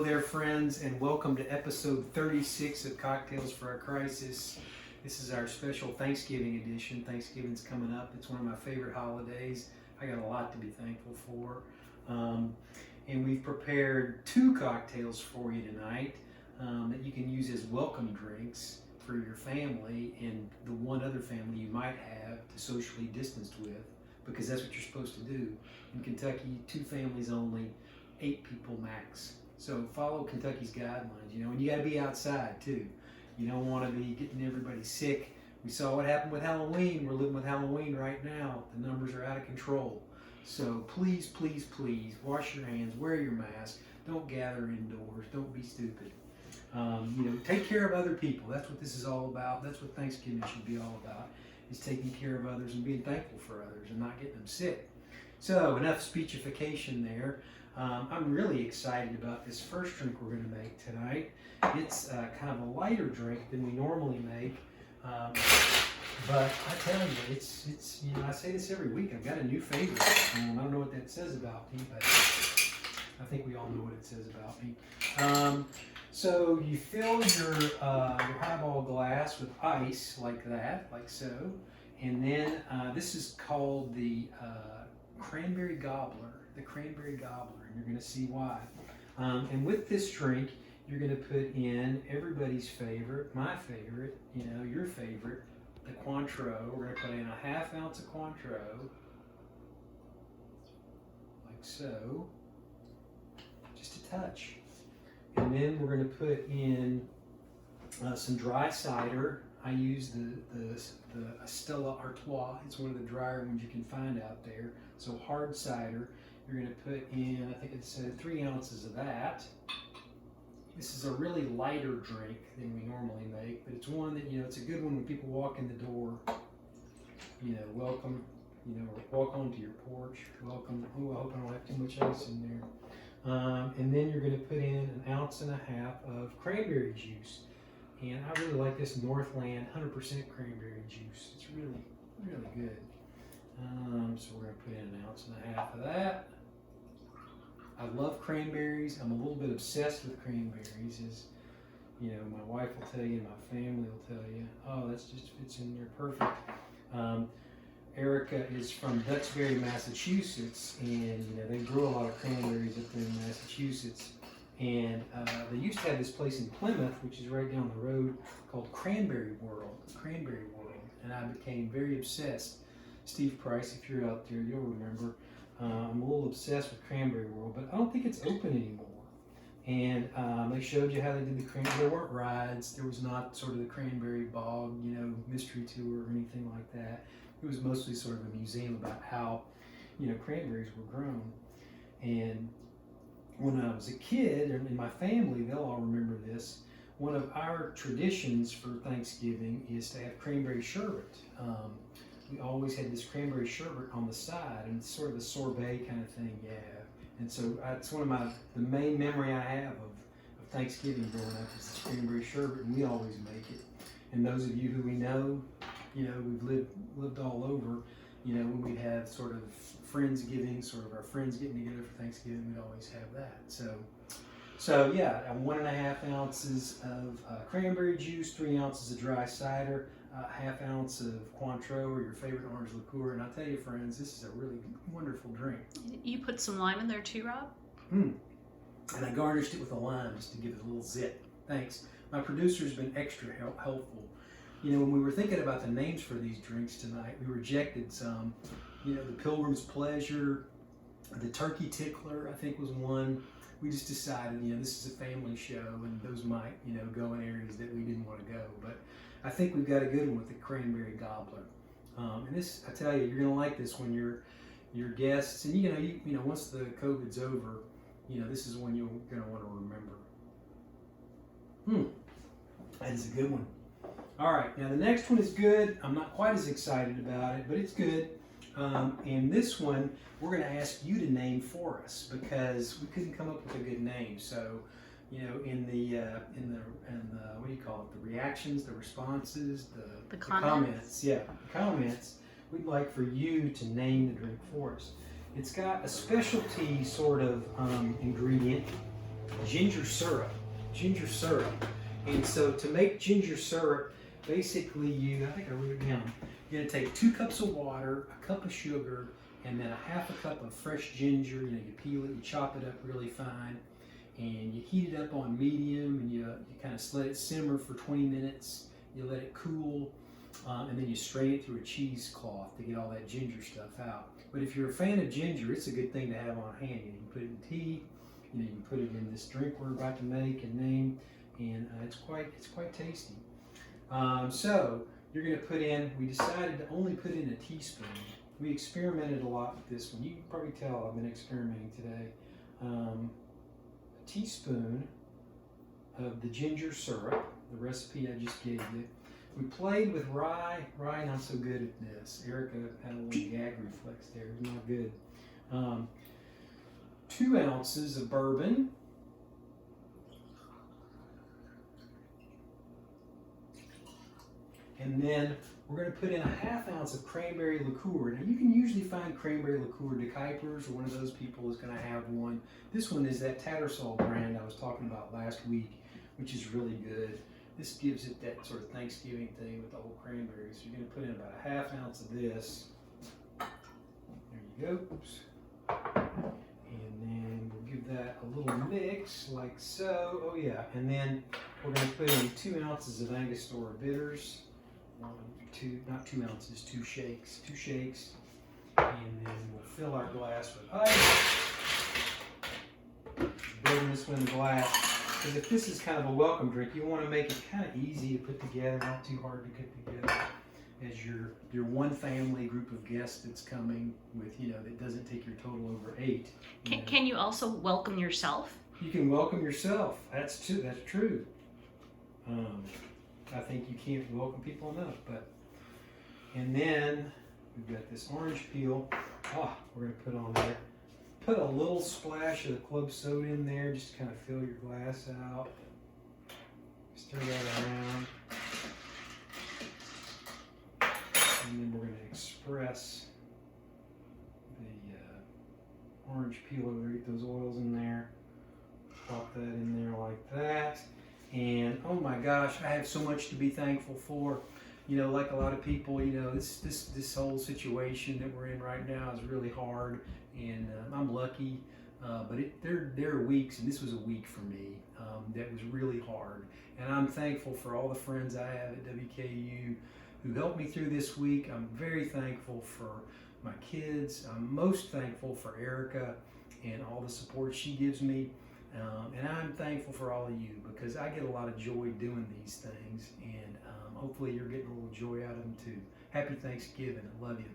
Hello there, friends, and welcome to episode 36 of Cocktails for a Crisis. This is our special Thanksgiving edition. Thanksgiving's coming up. It's one of my favorite holidays. I got a lot to be thankful for. And we've prepared two cocktails for you tonight that you can use as welcome drinks for your family and the one other family you might have to socially distanced with, because that's what you're supposed to do. In Kentucky, 2 families only, 8 people max. So follow Kentucky's guidelines, and you got to be outside too. You don't want to be getting everybody sick. We saw what happened with Halloween. We're living with Halloween right now. The numbers are out of control. So please, please, please wash your hands, wear your mask, don't gather indoors, don't be stupid. Take care of other people. That's what this is all about. That's what Thanksgiving should be all about, is taking care of others and being thankful for others and not getting them sick. So enough speechification there. I'm really excited about this first drink we're going to make tonight. It's kind of a lighter drink than we normally make, but I tell you, it's I say this every week. I've got a new favorite. I don't know what that says about me, but I think we all know what it says about me. So you fill your highball glass with ice like that, like so, and then this is called the Cranberry Gobbler. The Cranberry Gobbler, and you're going to see why. And with this drink, you're going to put in everybody's favorite, my favorite, your favorite, the Cointreau. We're going to put in a ½ ounce of Cointreau, like so, just a touch. And then we're going to put in some dry cider. I use the Stella Artois. It's one of the drier ones you can find out there. So hard cider. You're going to put in, I think it said 3 ounces of that. This is a really lighter drink than we normally make, but it's one that, it's a good one when people walk in the door, welcome, walk onto your porch, welcome. Oh, I hope I don't have too much ice in there. And then you're going to put in 1.5 ounces of cranberry juice. And I really like this Northland 100% cranberry juice. It's really, really good. So we're going to put in 1.5 ounces of that. I love cranberries. I'm a little bit obsessed with cranberries, as my wife will tell you, my family will tell you. Oh, that's just fits in there perfect. Erica is from Duxbury, Massachusetts, and they grow a lot of cranberries up there in Massachusetts. And they used to have this place in Plymouth, which is right down the road, called Cranberry World. And I became very obsessed. Steve Price, if you're out there, you'll remember. I'm a little obsessed with Cranberry World, but I don't think it's open anymore. And they showed you how they did the cranberry. There weren't rides. There was not sort of the cranberry bog, mystery tour or anything like that. It was mostly sort of a museum about how, cranberries were grown. And when I was a kid, and in my family, they'll all remember this, one of our traditions for Thanksgiving is to have cranberry sherbet. We always had this cranberry sherbet on the side, and it's sort of a sorbet kind of thing, yeah. And so it's one of the main memory I have of Thanksgiving growing up is this cranberry sherbet, and we always make it. And those of you who we know, we've lived all over, when we have sort of Friendsgiving, sort of our friends getting together for Thanksgiving, we'd always have that. So yeah, 1.5 ounces of cranberry juice, 3 ounces of dry cider, ½ ounce of Cointreau or your favorite orange liqueur. And I'll tell you, friends, this is a really wonderful drink. You put some lime in there too, Rob? And I garnished it with a lime just to give it a little zip. Thanks. My producer's been extra helpful. When we were thinking about the names for these drinks tonight, we rejected some. The Pilgrim's Pleasure, the Turkey Tickler, I think was one. We just decided, this is a family show, and those might, go in areas that we didn't want to go. But I think we've got a good one with the Cranberry Gobbler. And this, I tell you, you're going to like this when your guests, and once the COVID's over, this is one you're going to want to remember. That is a good one. All right, now the next one is good. I'm not quite as excited about it, but it's good. And this one, we're going to ask you to name for us because we couldn't come up with a good name. So, in the what do you call it? The reactions, the responses, the comments. Yeah, the comments. We'd like for you to name the drink for us. It's got a specialty sort of ingredient ginger syrup. Ginger syrup. And so to make ginger syrup, basically I think I wrote it down. You're gonna take 2 cups of water, a cup of sugar, and then a half a cup of fresh ginger. You peel it, you chop it up really fine, and you heat it up on medium, and you kind of let it simmer for 20 minutes. You let it cool, and then you strain it through a cheesecloth to get all that ginger stuff out. But if you're a fan of ginger, it's a good thing to have on hand. You can put it in tea, you can put it in this drink we're about to make and name, and it's quite tasty. So you're going to put in. We decided to only put in a teaspoon. We experimented a lot with this one. You can probably tell I've been experimenting today. A teaspoon of the ginger syrup, the recipe I just gave you. We played with rye. Rye not so good at this. Erica had a little gag reflex there. It was not good. 2 ounces of bourbon. And then we're going to put in a ½ ounce of cranberry liqueur. Now you can usually find cranberry liqueur. De Kuipers or one of those people is going to have one. This one is that Tattersall brand I was talking about last week, which is really good. This gives it that sort of Thanksgiving thing with the whole cranberries. So you're going to put in about a ½ ounce of this. There you go. Oops. And then we'll give that a little mix like so. Oh yeah. And then we're going to put in 2 ounces of Angostura bitters. 2 ounces, 2 shakes. 2 shakes. And then we'll fill our glass with ice. Building this one in glass. Because if this is kind of a welcome drink, you want to make it kind of easy to put together, not too hard to put together. As your one family group of guests that's coming with, that doesn't take your total over 8. Can you also welcome yourself? You can welcome yourself. That's true. I think you can't welcome people enough. And then we've got this orange peel. We're going to put on there. Put a little splash of the club soda in there, just to kind of fill your glass out. Stir that around. And then we're going to express the orange peel over there, get those oils in there. Pop that in there like that. And oh my gosh, I have so much to be thankful for. Like a lot of people, this whole situation that we're in right now is really hard, and I'm lucky. But there are weeks, and this was a week for me that was really hard. And I'm thankful for all the friends I have at WKU who helped me through this week. I'm very thankful for my kids. I'm most thankful for Erica and all the support she gives me. And I'm thankful for all of you because I get a lot of joy doing these things, and hopefully you're getting a little joy out of them too. Happy Thanksgiving. I love you.